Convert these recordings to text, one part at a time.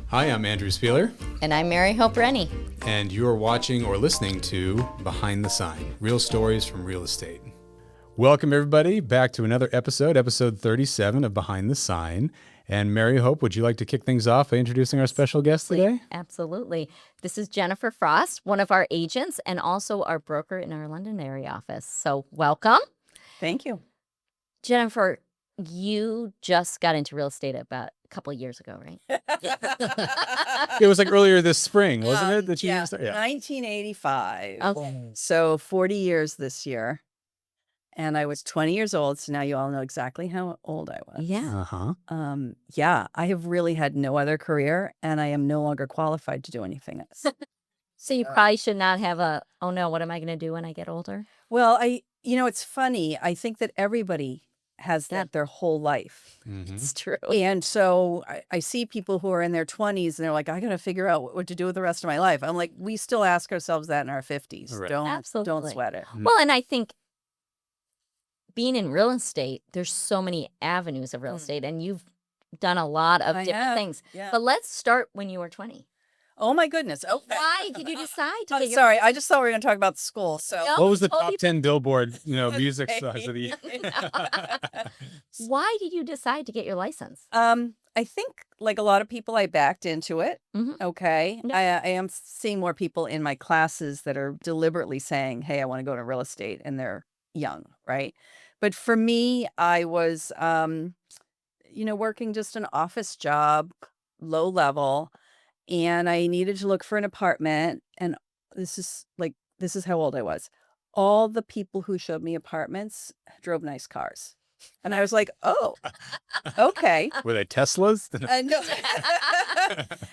Hi, I'm Andrew Spieler, And I'm Mary Hope Rennie. and you're watching or listening to Behind the Sign, real stories from real estate. Welcome, everybody, back to another episode 37 of Behind the Sign. And Mary Hope, would you like to kick things off by introducing our special guest today? Absolutely. This is Jennifer Frost, one of our agents and also our broker in our London area office. So welcome. Thank you. Jennifer, you just got into real estate about a couple of years ago, right? It was like earlier this spring, wasn't it? That you yeah, started? 1985. Okay. So 40 years this year. And I was 20 years old. So now you all know exactly how old I was. Yeah. Uh-huh. I have really had no other career and I am no longer qualified to do anything else. So you probably should not have oh no, what am I going to do when I get older? Well, it's funny. I think that everybody has that their whole life. Mhm. It's true. And so I see people who are in their 20s and they're like, I got to figure out what to do with the rest of my life. I'm like, we still ask ourselves that in our 50s. Right. Don't Absolutely. sweat it. Well, and I think being in real estate, there's so many avenues of real estate, and you've done a lot of I different have, things. yeah. But let's start when you were 20. Oh my goodness. Okay. Why did you decide to I'm get your sorry. I just thought we were going to talk about school. So No. What was the Oh, top you- 10 Billboard, music Okay. songs of the year? Why did you decide to get your license? I think like a lot of people, I backed into it. Mhm. Okay. No. I am seeing more people in my classes that are deliberately saying, hey, I want to go to real estate, and they're young. Right. But for me, I was, working just an office job, low level, and I needed to look for an apartment. And this is how old I was. All the people who showed me apartments drove nice cars. And I was like, oh, okay. Were they Teslas? No.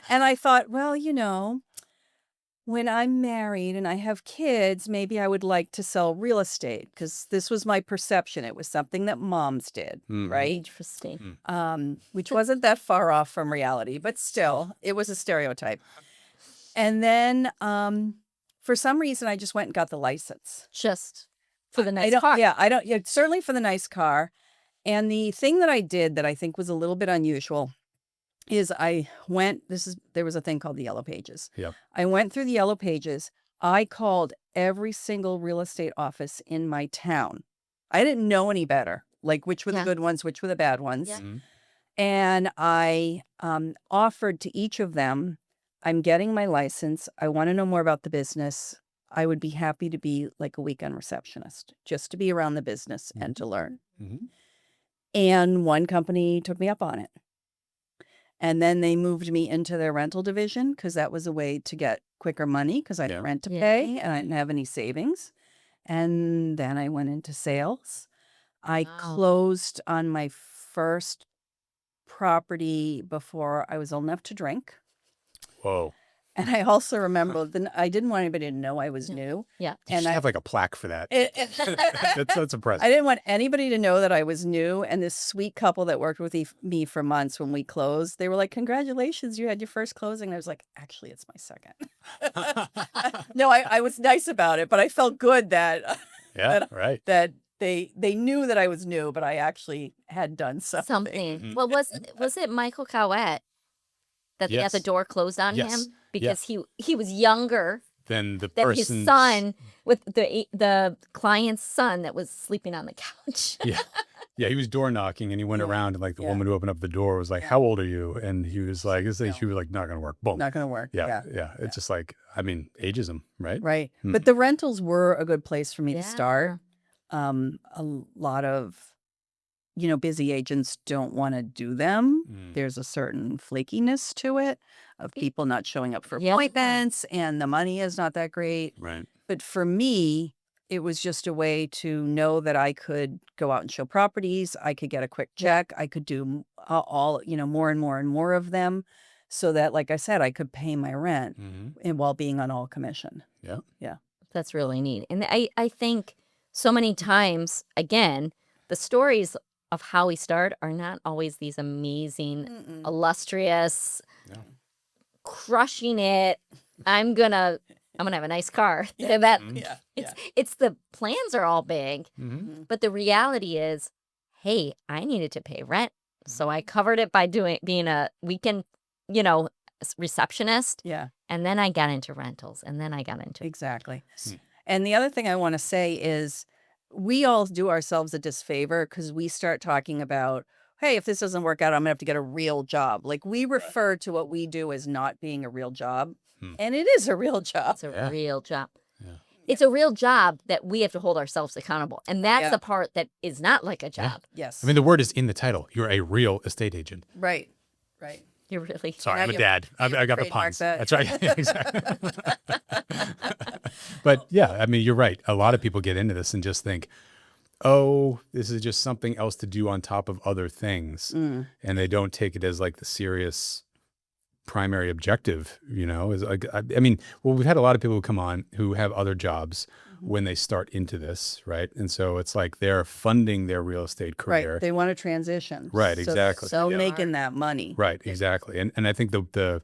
And I thought, well, when I'm married and I have kids, maybe I would like to sell real estate, because this was my perception. It was something that moms did, Mhm. right? Interesting. Which wasn't that far off from reality, but still, it was a stereotype. And then for some reason, I just went and got the license. Just for the I nice don't, car. Yeah, I don't. Yeah, certainly for the nice car. And the thing that I did that I think was a little bit unusual is there was a thing called the Yellow Pages. Yep. I went through the Yellow Pages. I called every single real estate office in my town. I didn't know any better, like which were the Yeah. good ones, which were the bad ones. Yeah. Mhm. And I offered to each of them, I'm getting my license. I want to know more about the business. I would be happy to be like a weekend receptionist, just to be around the business and to learn. Mhm. And one company took me up on it. And then they moved me into their rental division, because that was a way to get quicker money, because I Yeah. didn't rent to Yeah. pay and I didn't have any savings. And then I went into sales. I Wow. closed on my first property before I was old enough to drink. Whoa. And I also remember I didn't want anybody to know I was new. Yeah. You And should I have like a plaque for that. I That's impressive. didn't want anybody to know that I was new. And this sweet couple that worked with me for months, when we closed, they were like, congratulations, you had your first closing. And I was like, actually, it's my second. No, I was nice about it, but I felt good that Yeah, right. that they knew that I was new, but I actually had done something. Mhm. Well, was it Michael Cowett that they got the Yes. door closed on Yes. him because he was younger Then the than person's his son, with the client's son that was sleeping on the couch. Yeah. Yeah, he was door knocking and he went Yeah. around, and like the Yeah. woman who opened up the door was like, Yeah. how old are you? And he was like, No. she was like, not gonna work. Boom. Not going to work. Yeah. It's just like, ageism, right? Right. Hmm. But the rentals were a good place for me Yeah. to start. A lot of, busy agents don't want to do them. Mm. There's a certain flakiness to it, of people not showing up for Yeah. appointments, and the money is not that great. Right. But for me, it was just a way to know that I could go out and show properties. I could get a quick check. I could do all, more and more and more of them, so that, like I said, I could pay my rent Hmm. and while being on all commission. Yeah. That's really neat. And I think so many times, again, the stories of how we start are not always these amazing, Mm-mm. illustrious, No. crushing it. I'm gonna have a nice car. That Mhm. Yeah. it's the plans are all big, Hmm. but the reality is, hey, I needed to pay rent, so I covered it by being a weekend, receptionist, Yeah, and then I got into rentals, and then I got into exactly. Hmm. And the other thing I want to say is we all do ourselves a disfavor because we start talking about, hey, if this doesn't work out, I'm gonna have to get a real job. Like we refer to what we do as not being a real job. Hmm. And it is a real job. it's a Yeah. real job. Yeah. It's a real job that we have to hold ourselves accountable, and that's Yeah. the part that is not like a Yeah. job. Yes. I mean, the word is in the title. You're a real estate agent. Right. Right. You're really Sorry, Now I'm a you- dad. I got the trademark puns. that. That's right. Yeah, exactly. But yeah, I mean, you're right. A lot of people get into this and just think, oh, this is just something else to do on top of other things. Mm. And they don't take it as like the serious primary objective, is like, I mean, well, we've had a lot of people who come on who have other jobs when they start into this, right? And so it's like they're funding their real estate career. Right. They want to transition. Right, So- exactly. So Yeah. making that money. Right, exactly. And I think the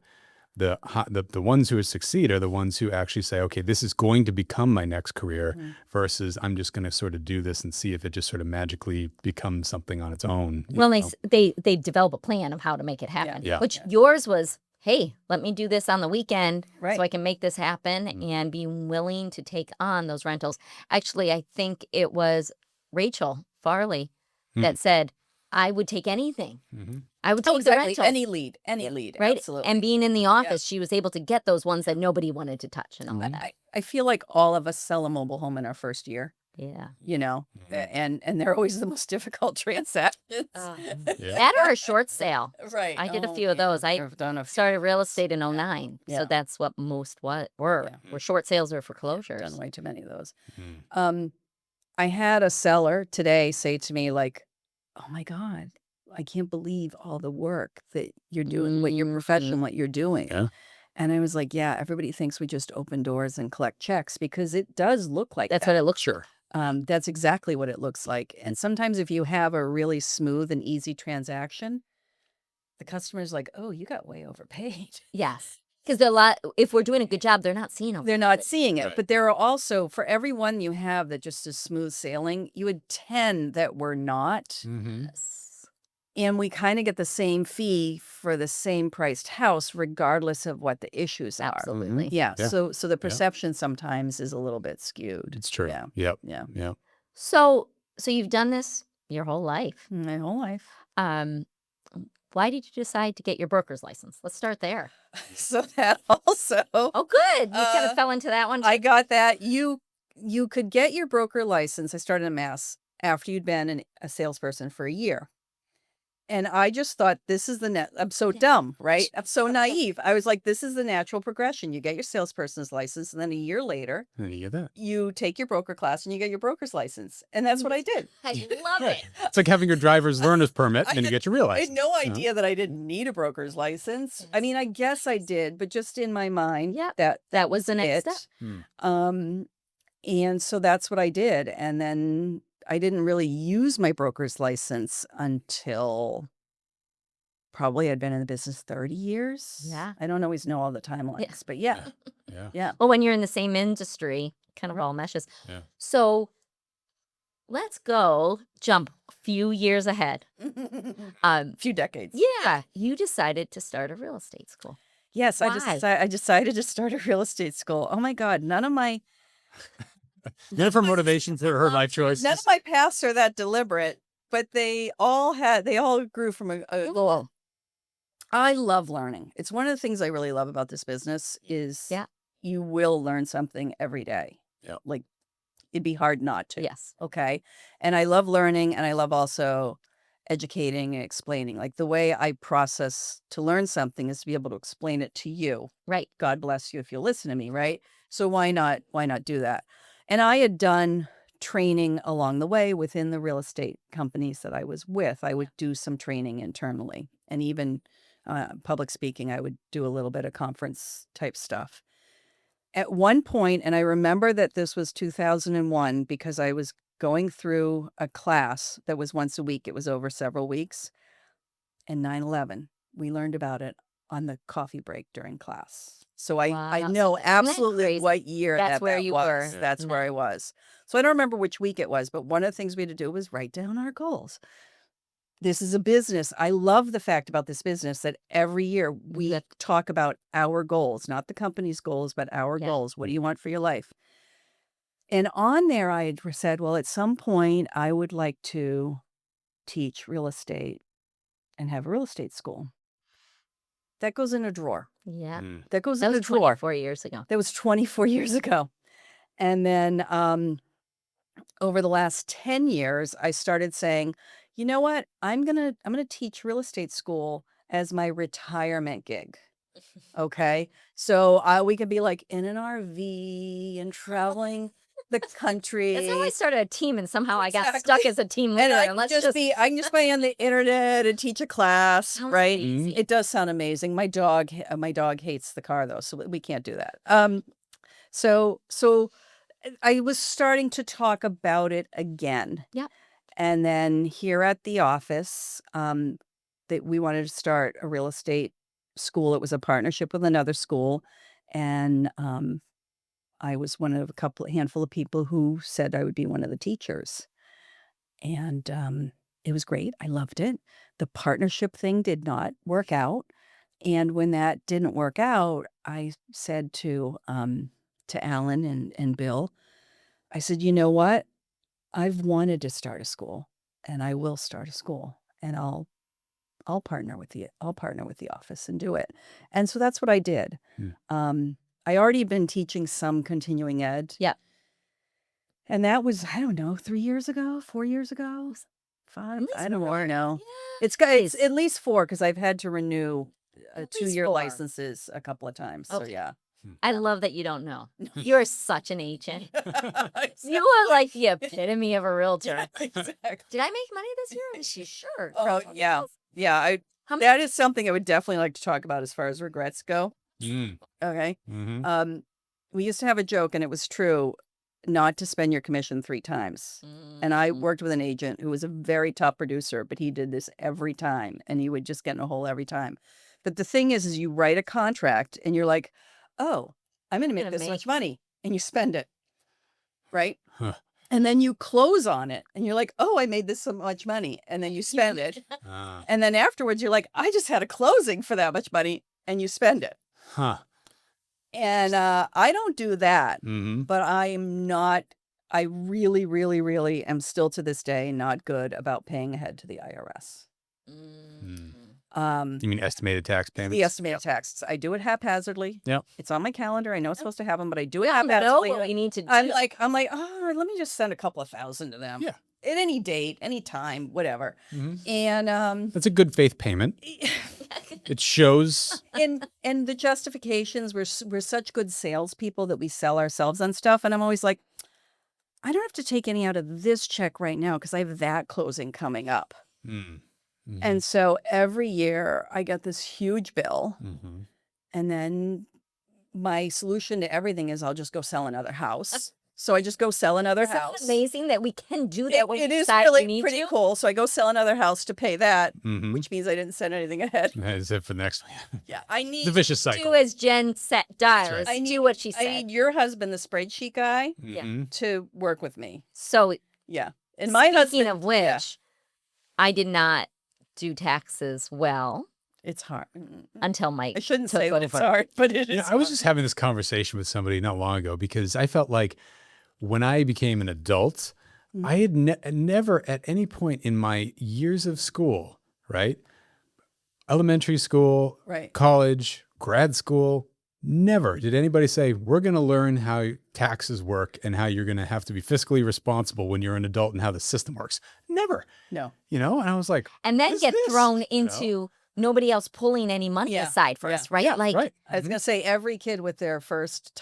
ones who succeed are the ones who actually say, okay, this is going to become my next career versus I'm just going to sort of do this and see if it just sort of magically becomes something on its own. you well. know? They develop a plan of how to make it happen. Yeah. Which yours was, hey, let me do this on the weekend Right. so I can make this happen and be willing to take on those rentals. Actually, I think it was Rachel Farley that said, I would take anything. Mhm. I would Oh, take the exactly. rental. Any lead. Right. Absolutely. And being in the office, she was able to get those ones that nobody wanted to touch and all Mhm. that. I feel like all of us sell a mobile home in our first year, Yeah. and they're always the most difficult transactions. Yeah. That or a short sale. Right. I did a Oh, few of man. those. I I've done a few. started real estate in 09. Yeah. So that's what most were. Yeah. Were short sales or Done foreclosures. way too many of those. Mhm. I had a seller today say to me, like, "Oh my God, I can't believe all the work that you're doing, what your profession, what you're doing." Yeah. And I was like, "Yeah, everybody thinks we just open doors and collect checks because it does look like That's that. what it looks Sure. That's exactly what it looks like. And sometimes if you have a really smooth and easy transaction, the customer's like, oh, you got way overpaid. Yes. Because if we're doing a good job, they're not seeing them. They're not seeing it. Right. But there are also, for every one you have that just is smooth sailing, you had 10 that were not. Mm-hmm. And we kind of get the same fee for the same priced house, regardless of what the issues are. Absolutely. Yeah. Yeah. So the perception sometimes is a little bit skewed. It's true. Yeah. Yep. Yeah. Yep. So you've done this your whole life. My whole life. Why did you decide to get your broker's license? Let's start there. So that also. Oh, good. You kind Uh, of fell into that one. I got that. You could get your broker license. I started in Mass after you'd been a salesperson for a year. And I just thought this is I'm so dumb, right? I'm so naive. I was like, this is the natural progression. You get your salesperson's license, and then a year later, And then you get that. you take your broker class and you get your broker's license. And that's what I did. I love it. It's like having your driver's learner's permit, and then you get your real I license. had no idea that I didn't need a broker's license. I mean, I guess I did, but just in my mind, Yep. that was the next it. step. And so that's what I did. And then I didn't really use my broker's license until probably I'd been in the business 30 years. Yeah. I don't always know all the timelines, but yeah. Yeah. Well, when you're in the same industry, kind of all meshes. Yeah. So let's jump a few years ahead. Few decades. Yeah. You decided to start a real estate school. Yes, Why? I decided to start a real estate school. Oh my God, none of my None of her motivations or her life choices. none of my paths are that deliberate, but they all grew from a Cool. I love learning. It's one of the things I really love about this business is Yeah. you will learn something every day. Yep. Like it'd be hard not to. Yes. Okay. And I love learning, and I love also educating and explaining. Like the way I process to learn something is to be able to explain it to you. Right. God bless you if you listen to me, right? So why not do that? And I had done training along the way within the real estate companies that I was with. I would do some training internally, and even public speaking. I would do a little bit of conference type stuff. At one point, and I remember that this was 2001 because I was going through a class that was once a week. It was over several weeks. And 9/11, we learned about it on the coffee break during class. So I Wow. know absolutely crazy? what year That's where that you was. were. That's where I was. So I don't remember which week it was, but one of the things we had to do was write down our goals. this is a business. I love the fact about this business that every year we That- talk about our goals, not the company's goals, but our Yeah. goals. What do you want for your life? And on there, I had said, well, at some point, I would like to teach real estate and have a real estate school. That goes in a drawer. Yeah. Mm. That goes That in was a drawer. 24 years ago. That was 24 years ago. And then over the last 10 years, I started saying, you know what? I'm gonna teach real estate school as my retirement gig. Okay. So we could be like in an RV and traveling the country. That's how I started a team, and somehow I got Exactly. stuck as a team leader. And I And can let's just just be I can just be on the internet and teach a class, Sounds right? easy. It does sound amazing. My dog hates the car though, so we can't do that. So I was starting to talk about it again. Yep. And then here at the office, that we wanted to start a real estate school. It was a partnership with another school, and I was one of a handful of people who said I would be one of the teachers. And it was great. I loved it. The partnership thing did not work out. And when that didn't work out, I said to Alan and Bill, I said, you know what? I've wanted to start a school, and I will start a school, and I'll partner with the office and do it. And so that's what I did. I already been teaching some continuing ed. Yeah. And that was, I don't know, 3 years ago, 4 years ago, 5. least I don't more. know. Yeah. It's at least 4 because I've had to renew At least 2-year 4. licenses a couple of times. So Okay. yeah. I love that you don't know. You're such an agent. You are like the epitome of a realtor. Exactly. Did I make money this year? Is she sure? Oh yeah. Yeah. How many- That is something I would definitely like to talk about as far as regrets go. Mm. Okay. Mm-hmm. We used to have a joke, and it was true, not to spend your commission 3 times. And I Mm. worked with an agent who was a very top producer, but he did this every time, and he would just get in a hole every time. But the thing is you write a contract, and you're like, oh, I'm going to make Gonna this make- much money, and you spend it, right? Huh. And then you close on it, and you're like, oh, I made this so much money, and then you spend it. Ah. And then afterwards, you're like, I just had a closing for that much money, and you spend it. Huh. And I don't do that. Mm-hmm. But I really, really, really am still to this day not good about paying ahead to the IRS. Mm. You mean estimated tax payments? The estimated taxes. I do it haphazardly. Yep. It's on my calendar. I know it's supposed to happen, but I do it We all know haphazardly. what we need to do. I'm like, oh, let me just send a couple of thousand to them. Yeah. At any date, any time, whatever. Mhm. And That's a good faith payment. It shows. and the justifications, we're such good salespeople that we sell ourselves on stuff. And I'm always like, I don't have to take any out of this check right now because I have that closing coming up. Mm. Mhm. And so every year I get this huge bill. Mhm. And then my solution to everything is I'll just go sell another house. So I just go sell another Isn't that house. amazing that we can do that when It we is decide really we need pretty to? cool. So I go sell another house to pay that, Mhm. which means I didn't send anything ahead. That is it for the next one. Yeah, I It's a need vicious cycle. Do as Jen Dyers. I need- Do what she I said. need your husband, the spreadsheet guy, Yeah. Mhm. to work with me. So Yeah, and my speaking husband. of which, yeah. I did not do taxes well It's hard. until Mike. I shouldn't took say that it's over. hard, but it is. You know, I was hard. just having this conversation with somebody not long ago because I felt like when I became an adult, Mhm. I had never at any point in my years of school, right? Elementary school, right. college, grad school, never did anybody say, we're going to learn how taxes work and how you're going to have to be fiscally responsible when you're an adult and how the system works. Never, No. And I was like, And then What's get this? thrown You know? into nobody else pulling any money Yeah. aside for Yeah. us, right? Yeah. Like, right. I was gonna say every kid with their first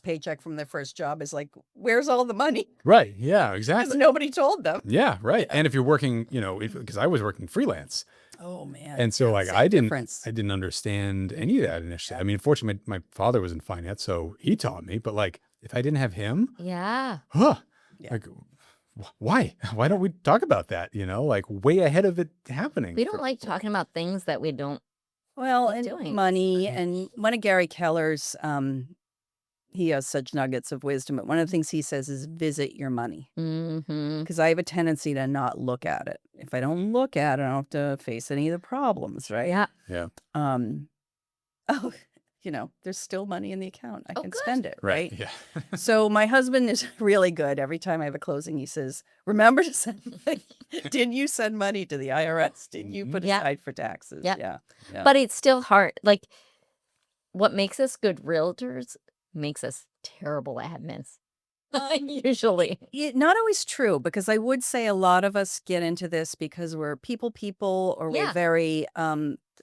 paycheck from their first job is like, "Where's all the money?" Right. Yeah, Because exactly. nobody told them. Yeah, right. And if you're working, because I was working freelance. Oh man. And so like Same I didn't difference. understand any of that initially. I mean, fortunately my father was in finance, so he taught me, but like if I didn't have him, yeah. huh? Yeah. Like why? Why don't we talk about that, like way ahead of it happening? We don't like talking about things that we don't. Well, keep and doing. money, and one of Gary Keller's, he has such nuggets of wisdom. But one of the things he says is visit your money, Mm-hmm. because I have a tendency to not look at it. If I don't look at it, I don't have to face any of the problems, right? Yeah. Yeah. Oh, there's still money in the account. I Oh, can good. spend it, right? Yeah. So my husband is really good. Every time I have a closing, he says, remember to send money. Did you send money to the IRS? Did you put Yeah. aside for taxes? Yeah. Yeah. Yeah. But it's still hard. Like, what makes us good realtors makes us terrible admins. Usually. Not always true, because I would say a lot of us get into this because we're people or we're Yeah. very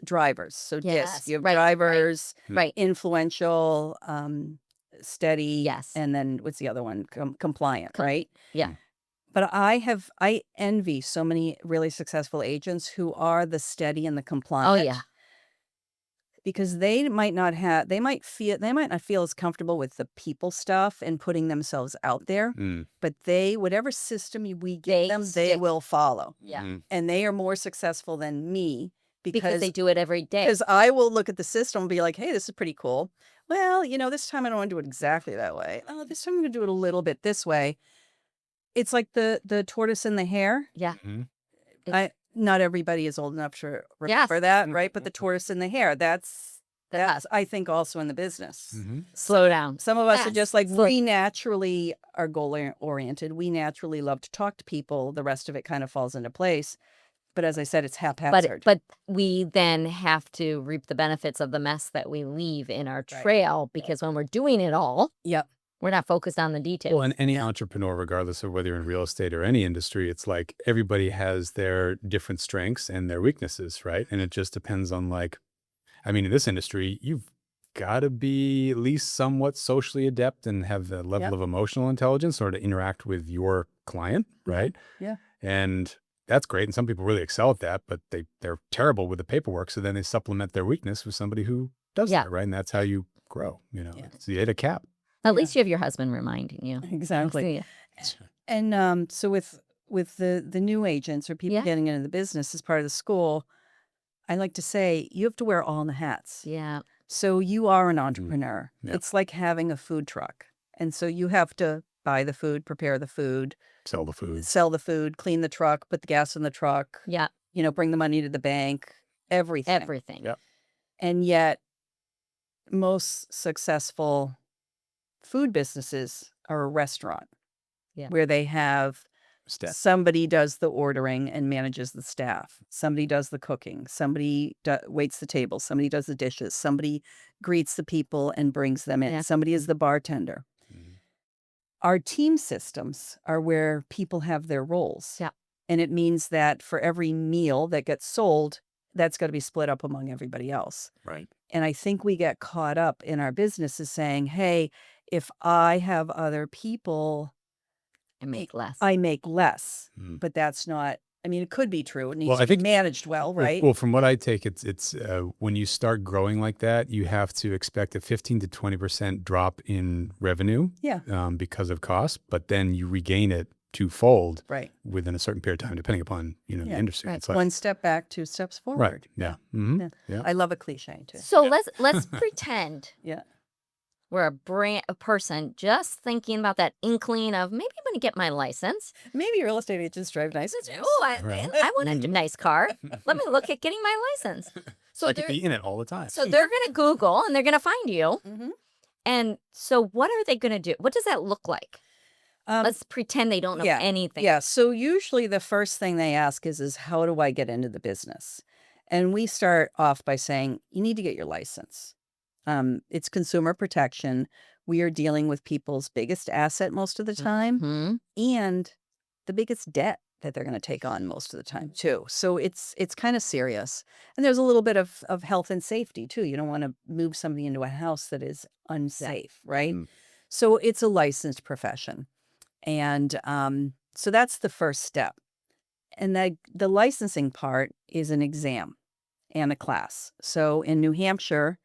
drivers. So Yes, you have right, drivers, Right. influential, steady, Yes. and then what's the other one? Compliant, right? Yeah. But I envy so many really successful agents who are the steady and the Oh, compliant. yeah. Because they might not feel as comfortable with the people stuff and putting themselves out there, Mm. but whatever system we give They them, they stick. will follow. Yeah. Mm. And they are more successful than me Because they because do it every day. I will look at the system and be like, hey, this is pretty cool. Well, this time I don't want to do it exactly that way. Oh, this time I'm going to do it a little bit this way. It's like the tortoise and the hare. Yeah. Mhm. Not everybody is old enough to Yes. remember that, right? But the tortoise and the hare, that's That's I think also in the business. Mhm. slow down. Some of us are Yes. just like, Slow- we naturally are goal oriented. We naturally love to talk to people. The rest of it kind of falls into place. But as I said, it's haphazard. But we then have to reap the benefits of the mess that we leave in our Right. trail, because when we're doing it all, Yep. we're not focused on the details. Well, and any entrepreneur, regardless of whether you're in real estate or any industry, it's like everybody has their different strengths and their weaknesses, right? And it just depends on in this industry, you've got to be at least somewhat socially adept and have the level Yep. of emotional intelligence in order to interact with your client, right? Yeah. And that's great. And some people really excel at that, but they're terrible with the paperwork. So then they supplement their weakness with somebody who does Yeah. that, right? And that's how you grow, Yeah. So you hit a cap. At least you have your husband reminding you. Exactly. See, And so with the new agents or people Yeah. getting into the business as part of the school, I like to say you have to wear all the hats. yeah. So you are an entrepreneur. Yeah. It's like having a food truck. And so you have to buy the food, prepare the food, Sell the food. sell the food, clean the truck, put the gas in the truck, Yeah. bring the money to the bank, everything. Everything. Yep. And yet most successful food businesses are a restaurant Yeah. where they have Step. somebody does the ordering and manages the staff. Somebody does the cooking. Somebody waits the table. Somebody does the dishes. Somebody greets the people and brings them in. Yeah. Somebody is the bartender. Mhm. Our team systems are where people have their roles. Yeah. And it means that for every meal that gets sold, that's got to be split up among everybody else. Right. And I think we get caught up in our businesses saying, hey, if I have other people, And make less. I make less. Mm. But that's not, it could be true. It needs Well, I to be think- managed well, right? Well, from what I take, it's when you start growing like that, you have to expect a 15 to 20% drop in revenue Yeah. because of cost, but then you regain it twofold Right. within a certain period of time, depending upon the Yeah, industry. right. It's like, One step back, two steps right. forward. Yeah. Mhm. Yeah. Yeah. I love a cliche too. So let's pretend Yeah. we're a person just thinking about that inkling of maybe I'm going to get my license. Maybe real estate agents drive nice. Oh, Right. I want a nice car. Let me look at getting my license. So I could they're, be in it all the time. so they're going to Google and they're going to find you. Mm-hmm. And so what are they going to do? What does that look like? Let's pretend they don't know yeah, anything. Yeah. So usually the first thing they ask is how do I get into the business? And we start off by saying, you need to get your license. It's consumer protection. We are dealing with people's biggest asset most of the time Mhm. and the biggest debt that they're going to take on most of the time too. So it's kind of serious. And there's a little bit of health and safety too. You don't want to move somebody into a house that is unsafe, right? Mm. So it's a licensed profession. And so that's the first step. And the licensing part is an exam and a class. So in New Hampshire,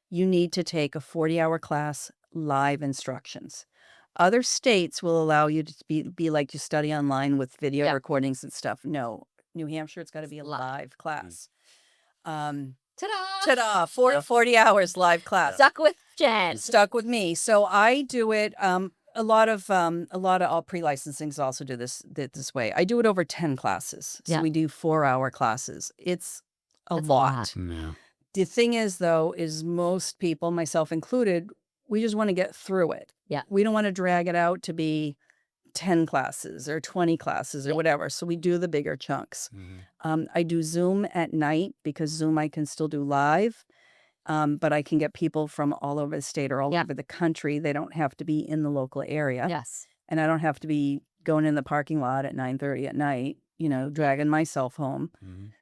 you need to take a 40-hour class, live instructions. Other states will allow you to be like you study online with video Yeah. recordings and stuff. No, New Hampshire, it's got to be a Live. live class. Ta-da! Ta-da, 40 hours live class. Stuck with Jen. stuck with me. So I do it. A lot of all pre-licensings also do this way. I do it over 10 classes. So Yeah. we do 4-hour classes. It's a That's a lot. lot. Yeah. The thing is, though, is most people, myself included, we just want to get through it. Yeah. We don't want to drag it out to be 10 classes or 20 classes or whatever. So we do the bigger chunks. I do Zoom at night because Zoom I can still do live. But I can get people from all over the state or all Yeah. over the country. They don't have to be in the local area. Yes. And I don't have to be going in the parking lot at 9:30 at night, dragging myself home.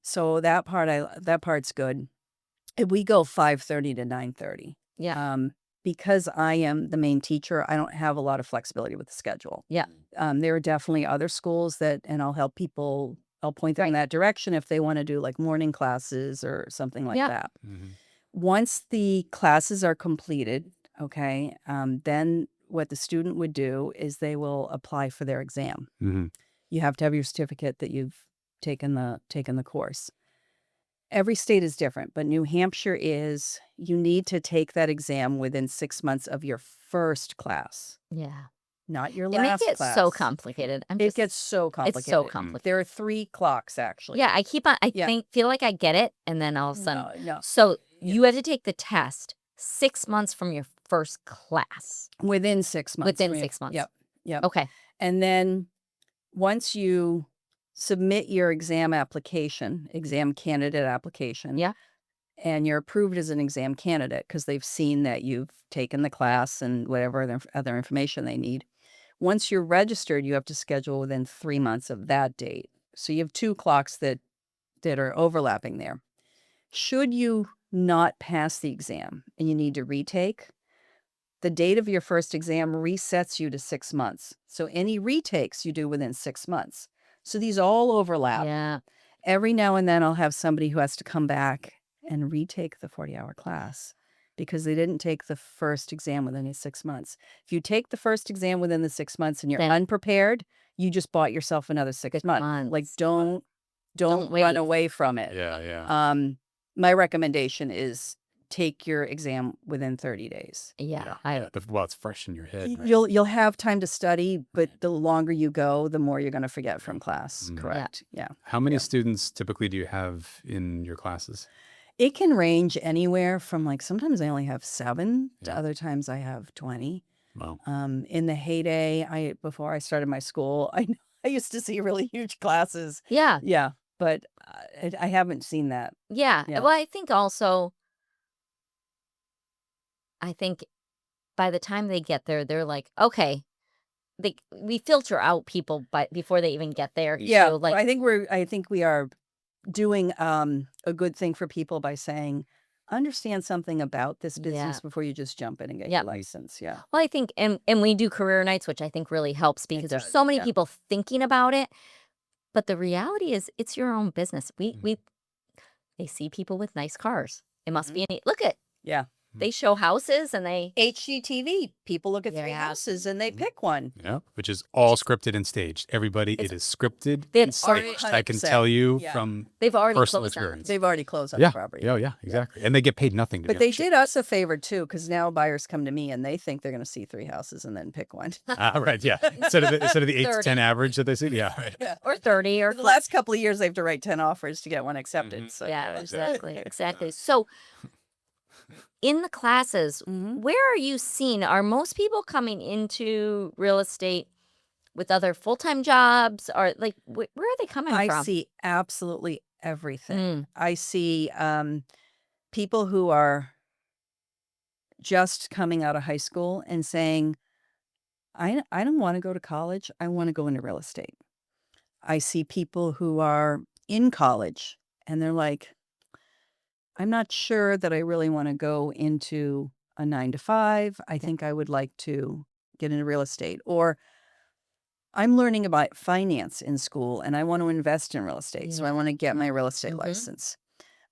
So that part's good. If we go 5:30 to 9:30. Yeah. Because I am the main teacher, I don't have a lot of flexibility with the schedule. Yeah. There are definitely other schools and I'll help people, I'll point them in that direction if they want to do like morning classes or something like Yeah. that. Once the classes are completed, okay, then what the student would do is they will apply for their exam. You have to have your certificate that you've taken the course. Every state is different, but New Hampshire is you need to take that exam within 6 months of your first class, Yeah. not your It makes last it class. so complicated. It gets so complicated. It's so complicated. There are 3 clocks actually. Yeah, I keep on. I Yeah. feel like I get it, and then all of a sudden, No. so you have to take the test 6 months from your first class. Within 6 months. Within 6 months. Yep. Okay. And then once you submit your exam candidate application. Yeah. And you're approved as an exam candidate because they've seen that you've taken the class and whatever other information they need. Once you're registered, you have to schedule within 3 months of that date. So you have 2 clocks that are overlapping there. Should you not pass the exam and you need to retake, the date of your first exam resets you to 6 months. So any retakes you do within 6 months. So these all overlap. Yeah. Every now and then I'll have somebody who has to come back and retake the 40-hour class because they didn't take the first exam within the 6 months. If you take the first exam within the 6 months and you're Then- unprepared, you just bought yourself another 6 months. Like don't Don't run wait. away from it. Yeah. My recommendation is take your exam within 30 days. Yeah. Well, it's fresh in your head. Right? You'll have time to study, but the longer you go, the more you're going to forget from class. Mhm. Correct. Yeah. How many students typically do you have in your classes? It can range anywhere from sometimes I only have 7 to Yeah. other times I have 20. Wow. In the heyday, before I started my school, I used to see really huge classes. Yeah. Yeah, but I haven't seen that. Yeah. Yeah. Well, I think also, by the time they get there, they're like, okay, we filter out people before they even get there. Yeah, So, I think we are doing a good thing for people by saying, understand something about this business Yeah. before you just jump in and get Yeah. your license. Yeah. well, I think, and we do career nights, which I think really helps because there's does, so many yeah. people thinking about it. But the reality is, it's your own business. They see people with nice cars. It must be look at. Yeah. They show houses and they. HGTV, people look at 3 Yeah. houses and they pick one. Yeah, which is all scripted and staged. Everybody, it is scripted They and have already- staged. I can 100%. tell you Yeah. from They've already personal closed on it. experience. They've already closed on Yeah, the property. yeah, exactly. And they get paid nothing to But do they it. did us a favor too, because now buyers come to me and they think they're going to see 3 houses and then pick one. Right, yeah. Instead of the 8 to 30. 10 average that they see. Yeah, right. Or 30 or The last couple of years, they have to write 10 offers to get one accepted. Mhm. So yeah, exactly. exactly. So in the classes, Mhm. where are you seeing? Are most people coming into real estate with other full-time jobs? Or where are they coming I from? see absolutely everything. Mm, I see people who are just coming out of high school and saying, I don't want to go to college. I want to go into real estate. I see people who are in college and they're like, I'm not sure that I really want to go into a 9 to 5. I think I would like to get into real estate. Or I'm learning about finance in school and I want to invest in real estate. So I want to get my real estate Mhm. license.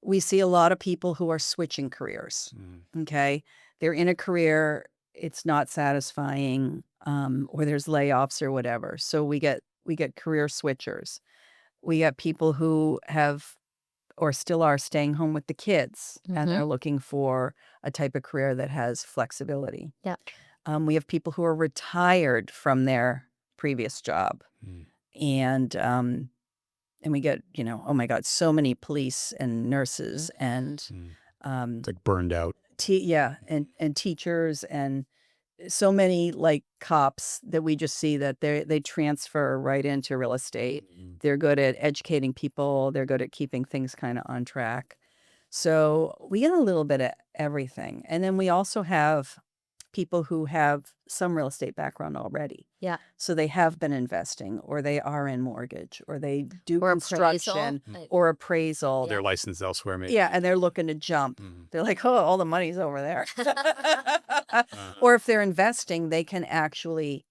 We see a lot of people who are switching careers. Okay. They're in a career, it's not satisfying, or there's layoffs or whatever. So we get career switchers. We get people who have or still are staying home with the kids, and Mhm. they're looking for a type of career that has flexibility. Yeah. We have people who are retired from their previous job, Mm. and we get, oh my God, so many police and nurses and Mm. um, It's like burned out. and teachers and so many like cops that we just see that they transfer right into real estate. Mm. They're good at educating people. They're good at keeping things kind of on track. So we get a little bit of everything. And then we also have people who have some real estate background already. Yeah. So they have been investing, or they are in mortgage, or they do Or construction appraisal. or appraisal. They're licensed elsewhere, maybe. Yeah, and they're looking to jump. Mhm. They're like, oh, all the money's over there. Uh-huh. Or if they're investing, they can actually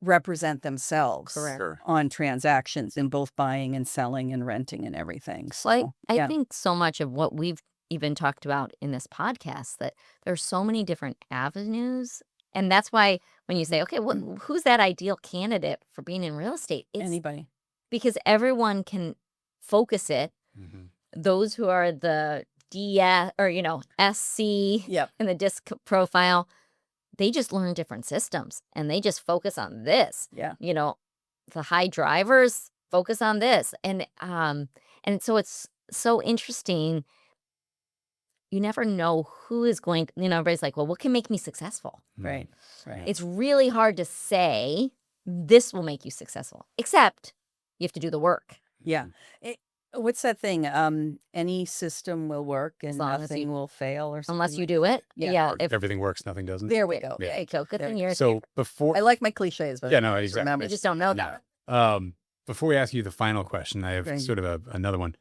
represent themselves Correct. Sure. on transactions in both buying and selling and renting and everything. Like, So, I yeah. think so much of what we've even talked about in this podcast that there's so many different avenues. And that's why when you say, okay, who's that ideal candidate for being in real estate? It's Anybody. because everyone can focus it. Mhm. Those who are the DS or, SC Yep. in the disc profile, they just learn different systems and they just focus on this. Yeah. The high drivers focus on this. And so it's so interesting. You never know who is going everybody's like, well, what can make me successful? Right. Right. It's really hard to say this will make you successful, except you have to do the work. Yeah. What's that thing? Any system will work and long as nothing you- will fail or something. Unless you like- do it. Yeah. Yeah. Or If everything works, nothing doesn't. There we go. Yeah. there you go. Good There thing you you're So before, I like my cliches, but yeah, no, exactly. remember. you just don't know that. Before we ask you the final question, I have Right. sort of another one.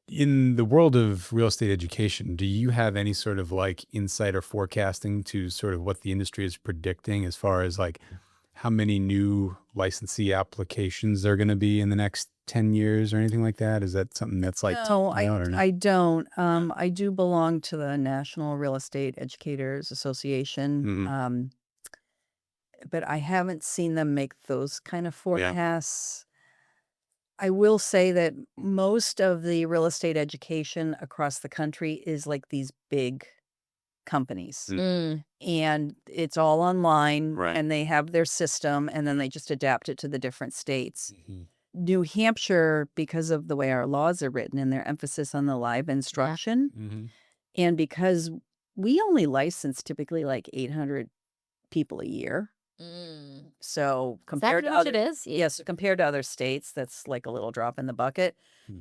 In the world of real estate education, do you have any sort of like insight or forecasting to sort of what the industry is predicting as far as like how many new licensee applications there are going to be in the next 10 years or anything like that? Is that something that's like, No, known or not? I don't. I do belong to the National Real Estate Educators Association. Mhm. But I haven't seen them make those kind of Yeah. forecasts. I will say that most of the real estate education across the country is like these big companies. Mm, And it's all online Right. and they have their system and then they just adapt it to the different states. Mhm. New Hampshire, because of the way our laws are written and their emphasis on the live instruction, Mhm. and because we only license typically like 800 people a year. mm. So Is that compared to how much other, it is? yes, compared to other states, that's like a little drop in the bucket. Hmm.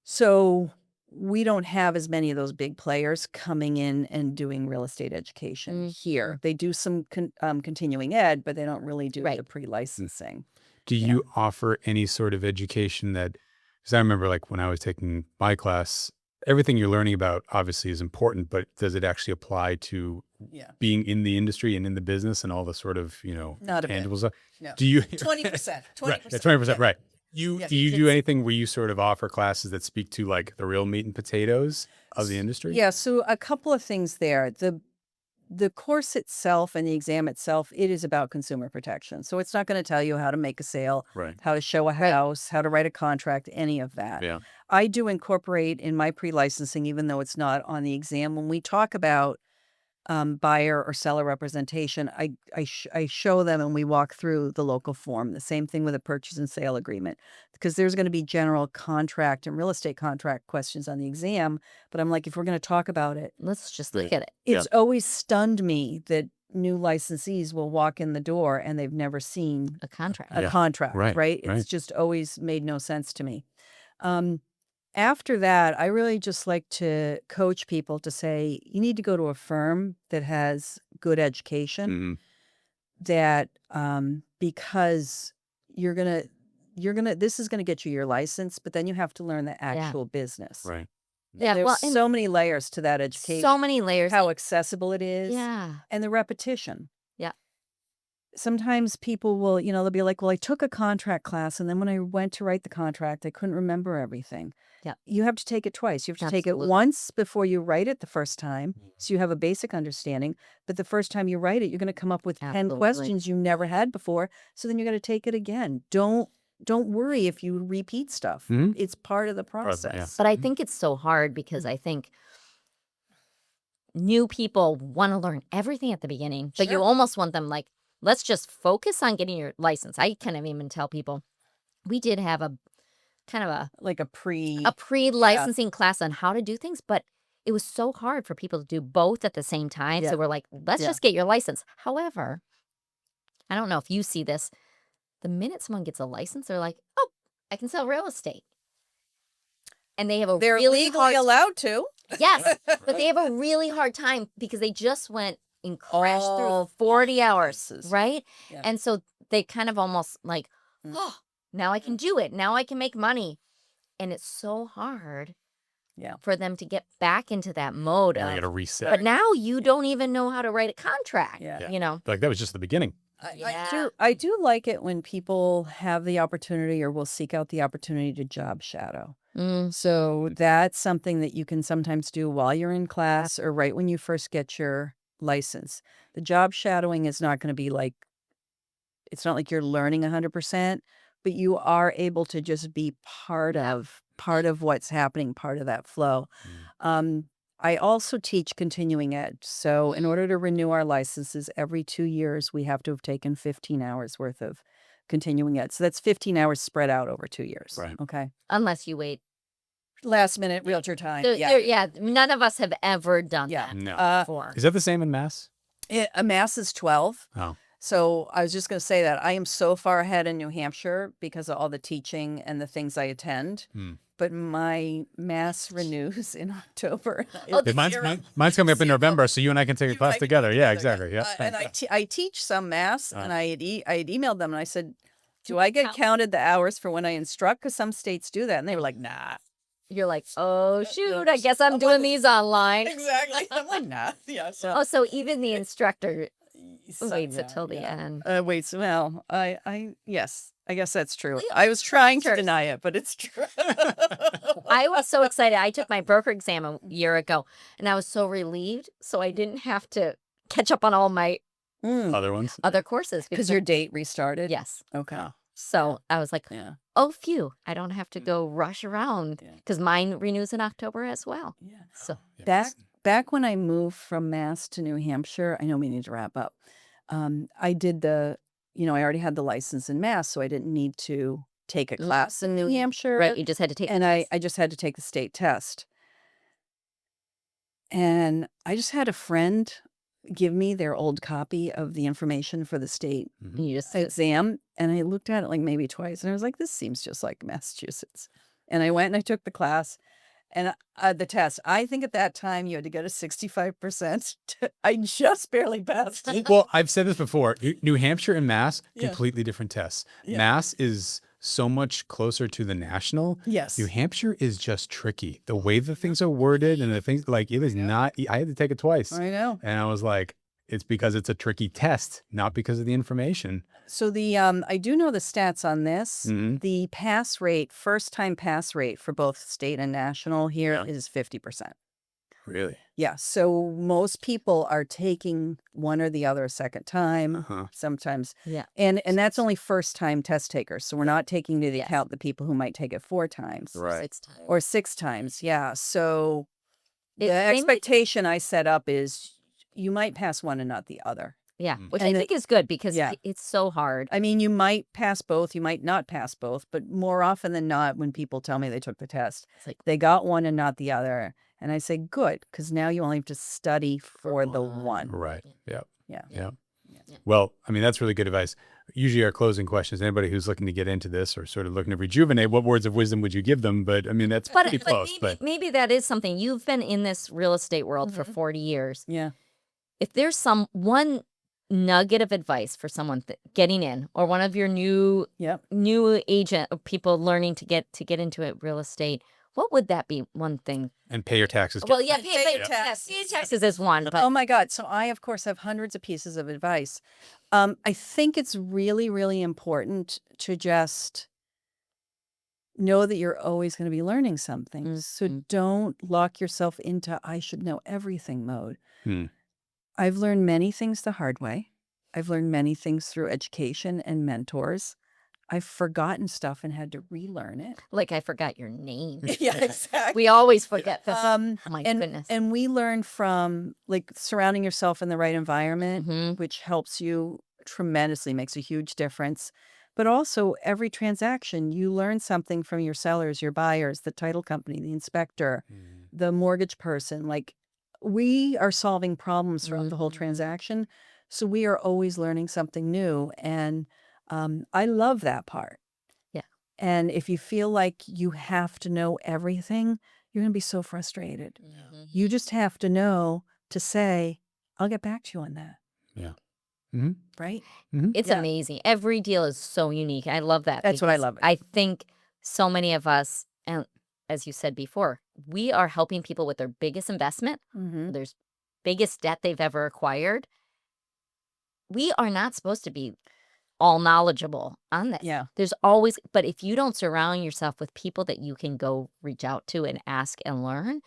So we don't have as many of those big players coming in and doing real estate education here. They do some continuing ed, but they don't really do Right. the pre-licensing. Do Yeah. you offer any sort of education that, because I remember like when I was taking my class, everything you're learning about obviously is important, but does it actually apply to Yeah. being in the industry and in the business and all the sort of, Not a bit. tangible stuff? No. Do you 20%. Right, yeah, 20%, right. Do you do It's- anything where you sort of offer classes that speak to like the real meat and potatoes of the industry? Yeah, so a couple of things there. The course itself and the exam itself, it is about consumer protection. So it's not going to tell you how to make a sale, Right. how to show a house, how to write a contract, any of that. Yeah. I do incorporate in my pre-licensing, even though it's not on the exam, when we talk about buyer or seller representation, I show them and we walk through the local form. The same thing with a purchase and sale agreement, because there's going to be general contract and real estate contract questions on the exam. But I'm like, if we're going to talk about it, Let's just look at it. it's always stunned me that new licensees will walk in the door and they've never seen A contract. a Yeah. contract, Right, right? right. It's just always made no sense to me. After that, I really just like to coach people to say, you need to go to a firm that has good education, Mhm. that because this is gonna get you your license, but then you have to learn the actual business. Right. Yeah. There's Well, and so many layers to that education, so many layers. how accessible it is, Yeah. and the repetition. Yeah. Sometimes people will, they'll be like, well, I took a contract class, and then when I went to write the contract, I couldn't remember everything. Yeah. You have to take it twice. You have to take it Absolutely. once before you write it the first time, so you have a basic understanding. But the first time you write it, you're going to come up with 10 Absolutely. questions you never had before. So then you're going to take it again. Don't don't worry if you repeat stuff. Mhm. It's part of the of- yeah. process. But I think it's so hard because I think new people want to learn everything at the beginning, but you Sure. almost want them like, let's just focus on getting your license. I kind of even tell people we did have a kind of Like a pre. a pre-licensing class on how to do things, but it was so hard for people to do both at the same time. Yeah. So we're like, let's Yeah. just get your license. However, I don't know if you see this. The minute someone gets a license, they're like, oh, I can sell real estate. And they have a They're really legally hard allowed to. yes, but they have a really hard time because they just went and crashed All through 40 hours, places. right? Yeah. And so they kind of almost like, Mm. oh, now I can do it. Now I can make money. And it's so hard Yeah. for them to get back into that mode I got to of, reset. but now you don't even know how to write a contract, Yeah. you know? Like that was just the beginning. Yeah. I do like it when people have the opportunity or will seek out the opportunity to job shadow. Mm, So that's something that you can sometimes do while you're in class or right when you first get your license. The job shadowing is not going to be like, it's not like you're learning 100%, but you are able to just be part of what's happening, part of that flow. I also teach continuing ed. So in order to renew our licenses every 2 years, we have to have taken 15 hours worth of continuing ed. So that's 15 hours spread out over 2 years. Right. Okay. unless you wait. Last minute realtor time. Yeah. None of us have ever done Yeah. that No. before. Is that the same in Mass? A mass is 12. Oh. So I was just going to say that I am so far ahead in New Hampshire because of all the teaching and the things I attend. Hmm. But my mass renews in October. Oh, Yeah, mine's coming up in November, so you and I can take a class together. Yeah, exactly. Yeah. And I teach some mass, and I had emailed them and I said, "Do I get count? counted the hours for when I instruct? Because some states do that." And they were like, "Nah." You're like, oh, shoot, I guess I'm doing these online. Exactly. I'm like, "Nah." Yeah. So Oh, so even the instructor so, waits yeah, until the yeah. end. Waits. Well, yes, I guess that's true. I was trying to deny it, but it's true. I was so excited. I took my broker exam a year ago, and I was so relieved. So I didn't have to catch up on all my Other ones. other courses Because your date restarted. yes. Okay. So I was like, Yeah. oh, phew, I don't have to go rush around Yeah. because mine renews in October as well. Yeah. So Yeah. Back when I moved from Mass to New Hampshire, I know we need to wrap up. I did I already had the license in Mass, so I didn't need to take a class in New Hampshire. right, you just had to take And I just had to take the state test. And I just had a friend give me their old copy of the information for the state you just exam. And I looked at it like maybe twice. And I was like, this seems just like Massachusetts. And I went and I took the class and the test. I think at that time you had to get a 65%. I just barely passed. Well, I've said this before. New Hampshire and Mass, Yeah. completely different tests. Yeah. Mass is so much closer to the national. Yes. New Hampshire is just tricky. The way the things are worded and the things like it is not. I had to take it twice, I know. and I was like, it's because it's a tricky test, not because of the information. So I do know the stats on this. Mhm. The pass rate, first time pass rate for both state and national here is 50%. Really? Yeah. So most people are taking one or the other a second time, Uh-huh. sometimes. Yeah. And that's only first time test takers. So we're not taking into Yes. account the people who might take it 4 times Right. 6 times. or 6 times. Yeah. So the They might- expectation I set up is you might pass one and not the other. Yeah, Mm. which And I think is good because yeah. it's so hard. I mean, you might pass both, you might not pass both, but more often than not, when people tell me they took the test, It's like, they got one and not the other. And I say, good, because now you only have to study for the one. Right. Yeah. Yeah. Yeah. Yeah. Well, I mean, that's really good advice. Usually our closing questions, anybody who's looking to get into this or sort of looking to rejuvenate, what words of wisdom would you give them? But I mean, that's pretty close. maybe that is something. You've been in this real estate world for Mhm. 40 years. Yeah. If there's one nugget of advice for someone getting in, or one of your new Yep. agent or people learning to get into it real estate, what would that be? One thing. And pay your taxes. Well, yeah, Pay your pay taxes is one, but Oh my God. So I, of course, have hundreds of pieces of advice. I think it's really, really important to just know that you're always going to be learning something. So Mhm. don't lock yourself into I should know everything mode. Hmm. I've learned many things the hard way. I've learned many things through education and mentors. I've forgotten stuff and had to relearn it. Like I forgot your name. Yeah, exactly. We always forget this. Oh my and goodness. and we learn from like surrounding yourself in the right environment, Mhm. which helps you tremendously, makes a huge difference. But also every transaction, you learn something from your sellers, your buyers, the title company, the inspector, the mortgage person. Like we are solving problems throughout the whole Mhm. transaction. So we are always learning something new. And I love that part. Yeah. And if you feel like you have to know everything, you're going to be so frustrated. Mhm. You just have to know to say, I'll get back to you on that. Yeah. Mm-hmm. Right? It's Yeah. amazing. Every deal is so unique. I love that. That's what I because love it. I think so many of us, and as you said before, we are helping people with their biggest investment, Mm-hmm. their biggest debt they've ever acquired. We are not supposed to be all knowledgeable on this. Yeah. There's always, but if you don't surround yourself with people that you can go reach out to and ask and learn,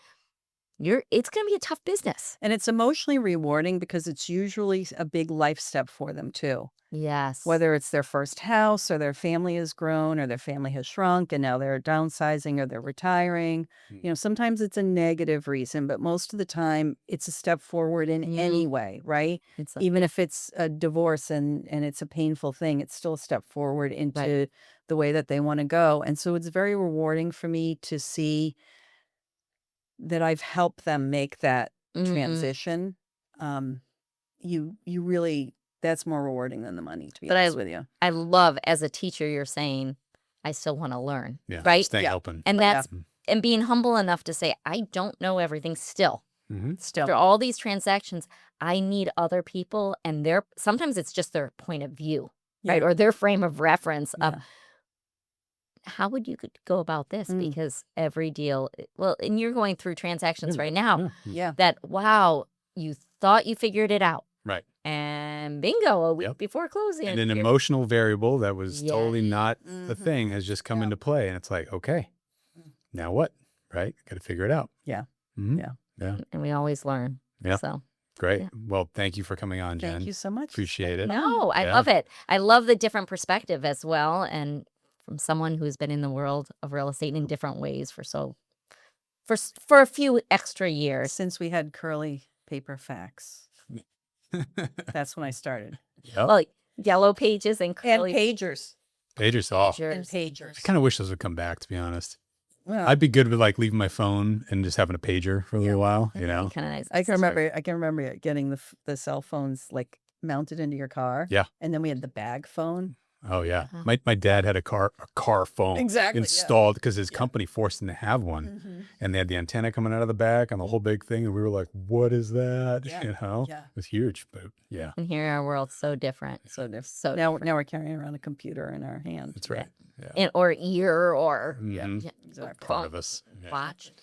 it's going to be a tough business. And it's emotionally rewarding because it's usually a big life step for them too. Yes. Whether it's their first house or their family has grown or their family has shrunk and now they're downsizing or they're retiring. You know, sometimes it's a negative reason, but most of the time it's a step forward in any way, right? It's Even if it's a divorce and it's a painful thing, it's still a step forward into the way that they want to go. And so it's very rewarding for me to see that I've helped them make that transition. You really, that's more rewarding than the money, to be But honest with you. I love as a teacher, you're saying, I still want to learn. Yeah. Right. Stay Yeah. open. And Yeah. that's, and being humble enough to say, I don't know everything still. Mm-hmm. Still. After all these transactions, I need other people and sometimes it's just their point of view, right? Yeah. Or their frame of reference of Yeah. how would you go about this? Mm. Because every deal, well, and you're going through transactions right now Yeah. that, wow, you thought you figured it out. Right. And bingo, a week Yep. before closing. And an you're- emotional variable that was Yeah. totally not the Mhm. thing has just come Yeah. into play. And it's like, okay, now what? Right? Got to figure it out. Yeah. Mhm. Yeah. Yeah. And we always learn. Yeah. So, Great. Yeah. Well, thank you for coming on, Jen. Thank you so much. Appreciate it. no, I Yeah. love it. I love the different perspective as well. And from someone who's been in the world of real estate in different ways for a few extra years. Since we had curly paper fax, that's when I started. Yep. Well, yellow pages and curly pagers. Pager's off. And pictures. pagers. I kind of wish those would come back, to be honest. Well, I'd be good with like leaving my phone and just having a pager for a little while, you know? Kind of nice. I can remember getting the cell phones like mounted into your car. Yeah. And then we had the bag phone. Oh yeah. Uh-huh. My dad had a car phone Exactly, yeah. installed because his company forced him to have one. And they had the antenna coming out of the back on the whole big thing. And we were like, what is that? Yeah, You know? yeah. It was huge, but yeah, And here our world's so different. So different. So Now we're carrying around a computer in our hand. that's right. Yeah. or ear or Mhm. Exactly. Part of us. Yeah. watch.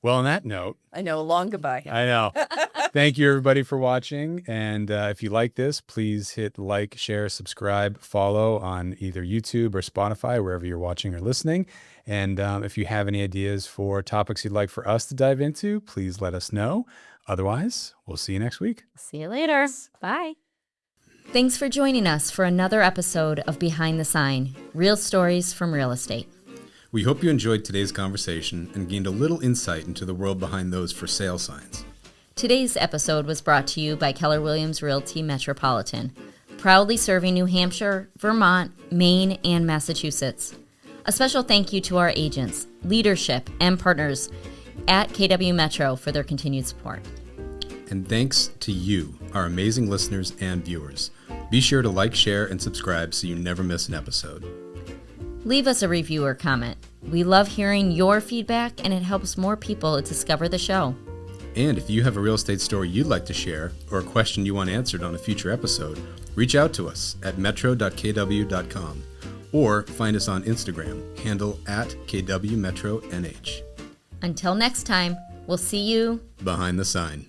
Well, on that note, I know. Long goodbye. I know. Thank you, everybody, for watching. And if you like this, please hit like, share, subscribe, follow on either YouTube or Spotify, wherever you're watching or listening. And if you have any ideas for topics you'd like for us to dive into, please let us know. Otherwise, we'll see you next week. See you later. Bye. Thanks for joining us for another episode of Behind the Sign, Real Stories from Real Estate. We hope you enjoyed today's conversation and gained a little insight into the world behind those for sale signs. Today's episode was brought to you by Keller Williams Realty Metropolitan, proudly serving New Hampshire, Vermont, Maine, and Massachusetts. A special thank you to our agents, leadership, and partners at KW Metro for their continued support. And thanks to you, our amazing listeners and viewers. Be sure to like, share, and subscribe so you never miss an episode. Leave us a review or comment. We love hearing your feedback, and it helps more people discover the show. And if you have a real estate story you'd like to share or a question you want answered on a future episode, reach out to us at metro.kw.com or find us on Instagram, handle at KWMetroNH. Until next time, we'll see you Behind the Sign.